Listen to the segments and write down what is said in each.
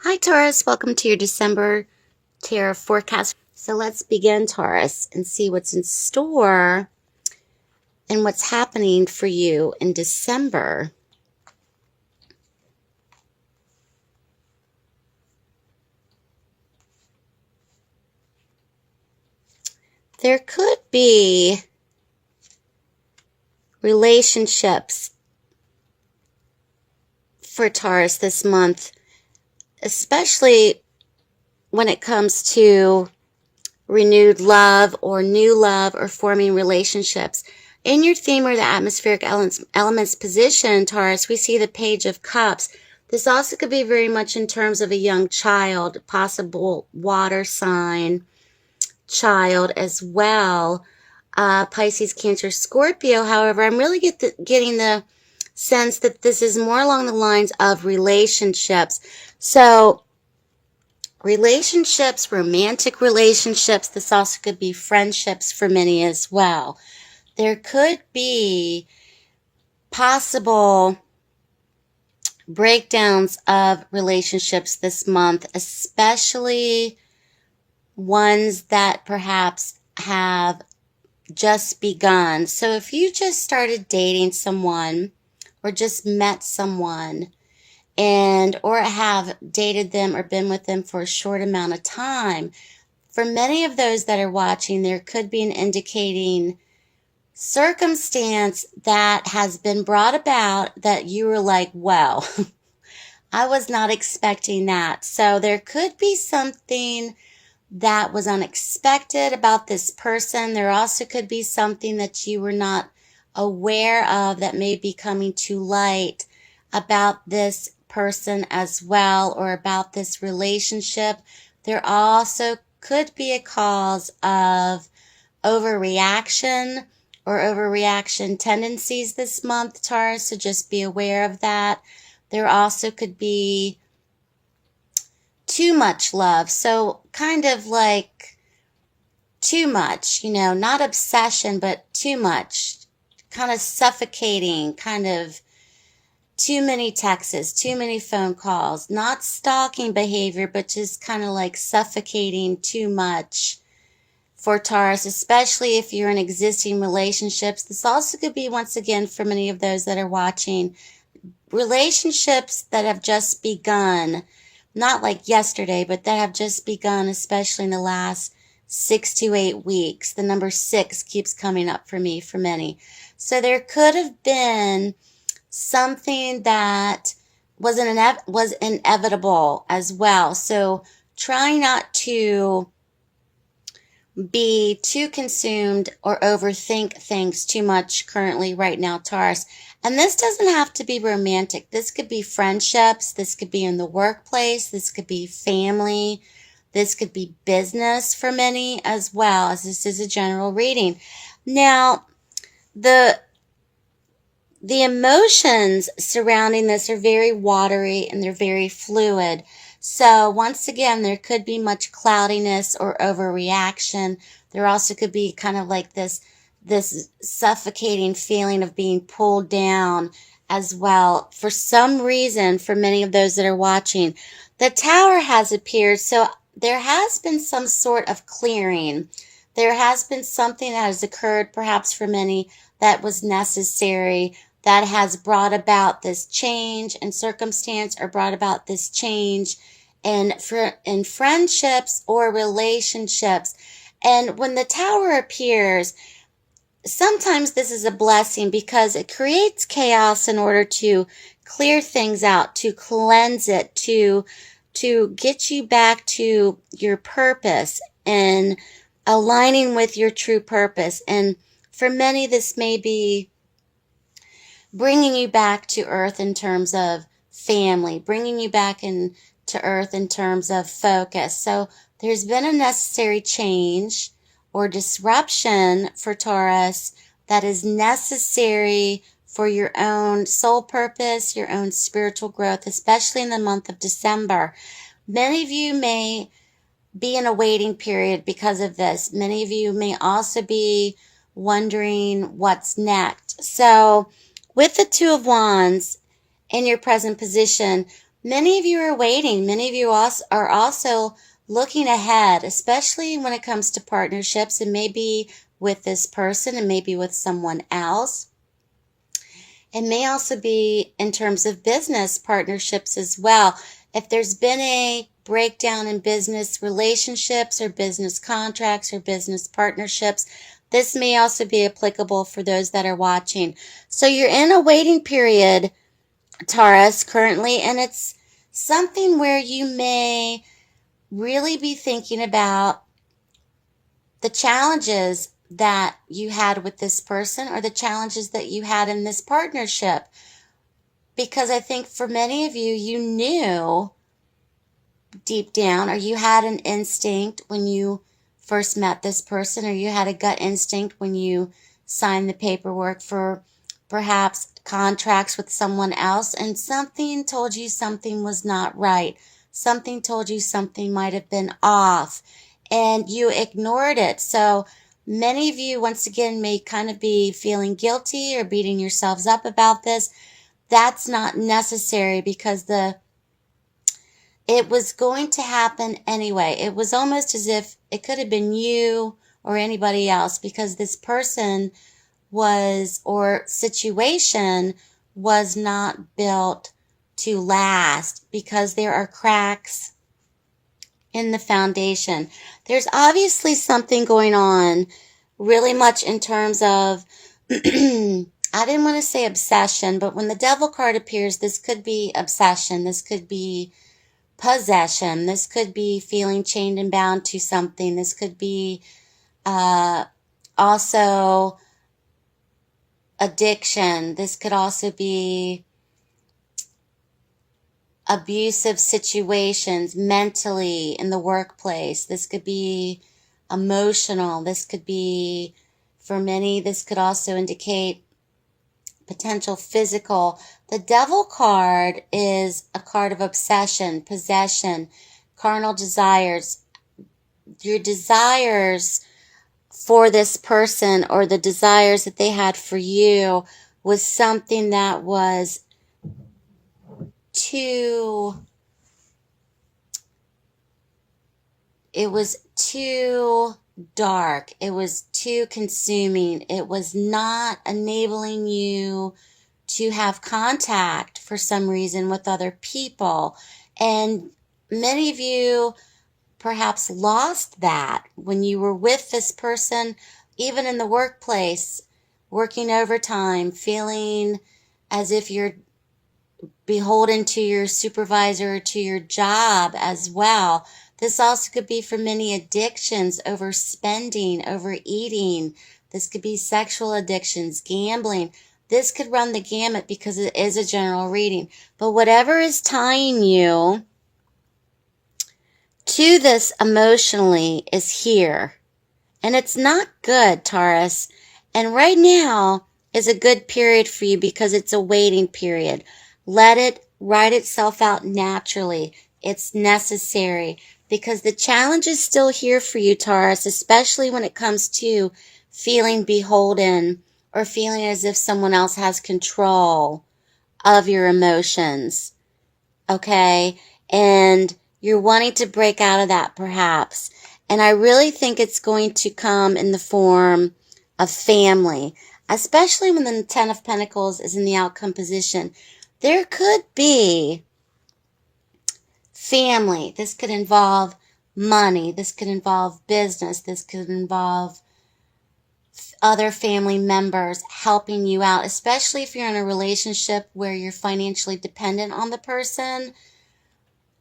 Hi, Taurus. Welcome to your December tarot forecast. So let's begin, Taurus, and see what's in store and what's happening for you in December. There could be relationships for Taurus this month, especially when it comes to renewed love or new love or forming relationships. In your theme or the atmospheric elements position, Taurus, we see the Page of Cups. This also could be very much in terms of a young child, possible water sign child as well. Pisces, Cancer, Scorpio. However, I'm really getting the sense that this is more along the lines of relationships. So relationships, romantic relationships. This also could be friendships for many as well. There could be possible breakdowns of relationships this month, especially ones that perhaps have just begun. So if you just started dating someone or just met someone or have dated them or been with them for a short amount of time, for many of those that are watching, there could be an indicating circumstance that has been brought about that you were like, well, I was not expecting that. So there could be something that was unexpected about this person. There also could be something that you were not aware of that may be coming to light about this person as well, or about this relationship. There also could be a cause of overreaction or overreaction tendencies this month, Taurus, so just be aware of that. There also could be too much love, so kind of like too much, not obsession, but too much, kind of suffocating, kind of too many texts, too many phone calls, not stalking behavior, but just kind of like suffocating too much for Taurus, especially if you're in existing relationships. This also could be, once again, for many of those that are watching, relationships that have just begun, not like yesterday, but that have just begun, especially in the last 6 to 8 weeks. The number 6 keeps coming up for me, for many. So there could have been something that was inevitable as well. So try not to be too consumed or overthink things too much currently right now, Taurus. And this doesn't have to be romantic. This could be friendships. This could be in the workplace. This could be family. This could be business for many as well, as this is a general reading. Now, the emotions surrounding this are very watery and they're very fluid. So once again, there could be much cloudiness or overreaction. There also could be kind of like this suffocating feeling of being pulled down as well. For some reason, for many of those that are watching, the Tower has appeared. So there has been some sort of clearing. There has been something that has occurred, perhaps for many, that was necessary, that has brought about this change in circumstance, or brought about this change in friendships or relationships. And when the Tower appears, sometimes this is a blessing because it creates chaos in order to clear things out, to cleanse it, to get you back to your purpose and aligning with your true purpose. And for many, this may be bringing you back to earth in terms of family, bringing you back into earth in terms of focus. So there's been a necessary change or disruption for Taurus that is necessary for your own soul purpose, your own spiritual growth, especially in the month of December. Many of you may be in a waiting period because of this. Many of you may also be wondering what's next. So with the Two of Wands in your present position, Many of you are waiting. Many of you are also looking ahead, especially when it comes to partnerships, and maybe with this person and maybe with someone else. It may also be in terms of business partnerships as well. If there's been a breakdown in business relationships or business contracts or business partnerships, this may also be applicable for those that are watching. So you're in a waiting period, Taurus, currently, and it's something where you may really be thinking about the challenges that you had with this person or the challenges that you had in this partnership. Because I think for many of you, you knew deep down, or you had an instinct when you first met this person, or you had a gut instinct when you signed the paperwork for perhaps contracts with someone else, and something told you something was not right. Something told you something might have been off, and you ignored it. So many of you, once again, may kind of be feeling guilty or beating yourselves up about this. That's not necessary because it was going to happen anyway. It was almost as if it could have been you or anybody else, because this person was, or situation was not built to last, because there are cracks in the foundation. There's obviously something going on really much in terms of I didn't want to say obsession, but when the devil card appears, this could be obsession. This could be possession. This could be feeling chained and bound to something. This could be also addiction. This could also be abusive situations mentally in the workplace. This could be emotional. This could be, for many, this could also indicate potential physical. The devil card is a card of obsession, possession, carnal desires. Your desires for this person, or the desires that they had for you, was something that was too dark. It was too consuming. It was not enabling you to have contact for some reason with other people. And many of you perhaps lost that when you were with this person, even in the workplace, working overtime, feeling as if you're beholden to your supervisor or to your job as well. This also could be for many addictions, overspending, overeating. This could be sexual addictions, gambling. This could run the gamut because it is a general reading. But whatever is tying you to this emotionally is here. And it's not good, Taurus. And right now is a good period for you because it's a waiting period. Let it write itself out naturally. It's necessary because the challenge is still here for you, Taurus, especially when it comes to feeling beholden or feeling as if someone else has control of your emotions. Okay? And you're wanting to break out of that perhaps. And I really think it's going to come in the form of family, especially when the Ten of Pentacles is in the outcome position. There could be family. This could involve money. This could involve business. This could involve other family members helping you out, especially if you're in a relationship where you're financially dependent on the person.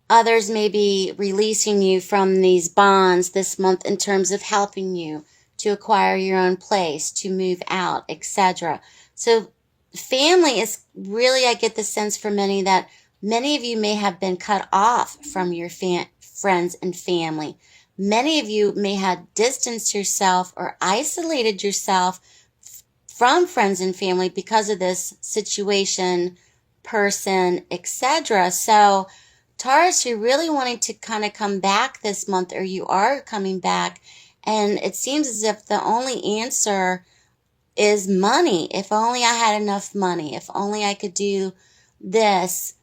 Others may be releasing you from these bonds this month in terms of helping you to acquire your own place, to move out, etc. So family is really, I get the sense for many that many of you may have been cut off from your friends and family. Many of you may have distanced yourself or isolated yourself from friends and family because of this situation, person, etc. So Taurus, you're really wanting to kind of come back this month, or you are coming back, and it seems as if the only answer is money. If only I had enough money. If only I could do this.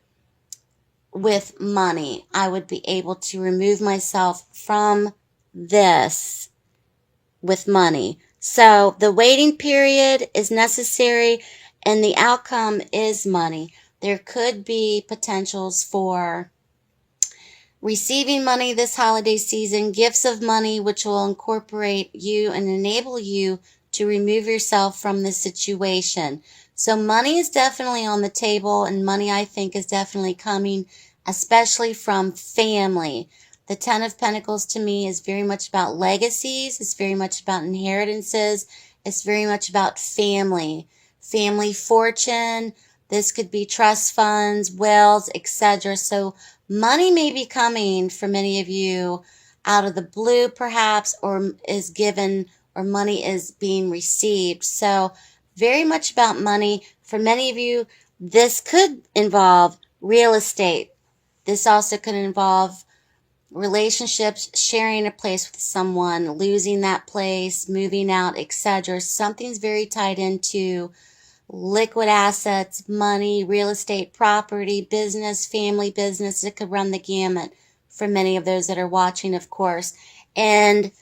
with money. I would be able to remove myself from this with money. So the waiting period is necessary and the outcome is money. There could be potentials for receiving money this holiday season, gifts of money which will incorporate you and enable you to remove yourself from this situation. So money is definitely on the table, and money, I think, is definitely coming, especially from family. The Ten of Pentacles to me is very much about legacies. It's very much about inheritances. It's very much about family, family fortune. This could be trust funds, wills, etc. So money may be coming for many of you out of the blue, perhaps, or is given, or money is being received. So very much about money. For many of you, this could involve real estate. This also could involve relationships, sharing a place with someone, losing that place, moving out, etc. Something's very tied into liquid assets, money, real estate, property, business, family business. It could run the gamut for many of those that are watching, of course. And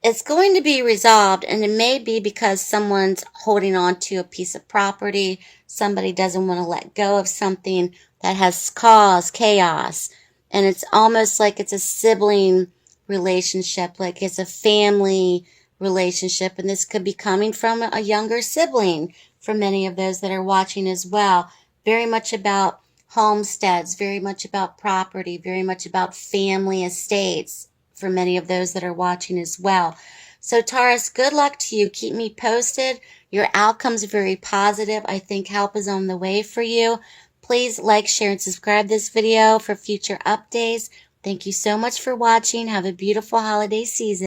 it's going to be resolved, and it may be because someone's holding on to a piece of property. Somebody doesn't want to let go of something that has caused chaos. And it's almost like it's a sibling relationship, like it's a family relationship. And this could be coming from a younger sibling for many of those that are watching as well. Very much about homesteads, very much about property, very much about family estates for many of those that are watching as well. So Taurus, good luck to you. Keep me posted. Your outcome's very positive. I think help is on the way for you. Please like, share, and subscribe this video for future updates. Thank you so much for watching. Have a beautiful holiday season.